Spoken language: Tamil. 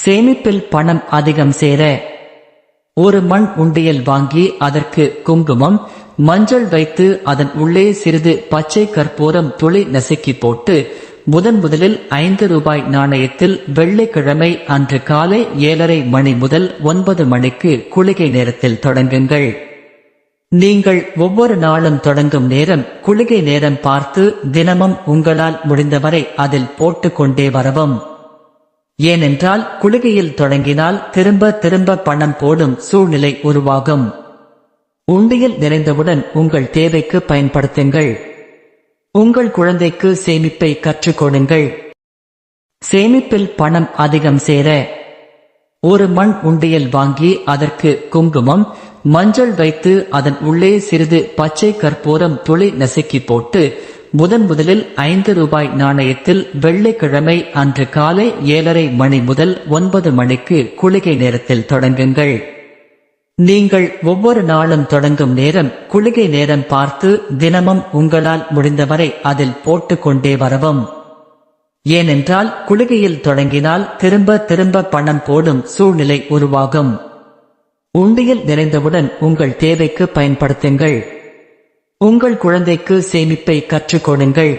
சேமிப்பில் பணம் அதிகம் சேர ஒரு மண் உண்டியல் வாங்கி அதற்கு குங்குமம், மஞ்சள் வைத்து அதன் உள்ளே சிறிது பச்சை கற்பூரம் துளி நசுக்கி போட்டு முதலில் 5 ரூபாய் நாணயத்தில் வெள்ளிக்கிழமை அன்று காலை 7:30 மணி முதல் 9 மணிக்கு குளிகை நேரத்தில் தொடங்குங்கள். நீங்கள் ஒவ்வொரு நாளும் தொடங்கும் நேரம் குளிகை நேரம் பார்த்து தினமும் உங்களால் முடிந்தவரை அதில் போட்டுக்கொண்டே வரவும். ஏனென்றால் குளிகையில் தொடங்கினால் திரும்ப பணம் போடும் சூழ்நிலை உருவாகும். உண்டியல் நிறைந்தவுடன் உங்கள் தேவைக்கு பயன்படுத்துங்கள். உங்கள் குழந்தைக்கு சேமிப்பை கற்றுக் கொடுங்கள். சேமிப்பில் பணம் அதிகம் சேர ஒரு மண் உண்டியல் வாங்கி அதற்கு குங்குமம், மஞ்சள் வைத்து அதன் உள்ளே சிறிது பச்சை கற்பூரம் துளி நசுக்கி போட்டு முதலில் 5 ரூபாய் நாணயத்தில் வெள்ளிக்கிழமை அன்று காலை 7:30 மணி முதல் 9 மணிக்கு குளிகை நேரத்தில் தொடங்குங்கள். நீங்கள் ஒவ்வொரு நாளும் தொடங்கும் நேரம் குளிகை நேரம் பார்த்து தினமும் உங்களால் முடிந்தவரை அதில் போட்டுக்கொண்டே வரவும். ஏனென்றால் குளிகையில் தொடங்கினால் திரும்ப பணம் போடும் சூழ்நிலை உருவாகும். உண்டியல் நிறைந்தவுடன் உங்கள் தேவைக்கு பயன்படுத்துங்கள். உங்கள் குழந்தைக்கு சேமிப்பை கற்றுக் கொடுங்கள்.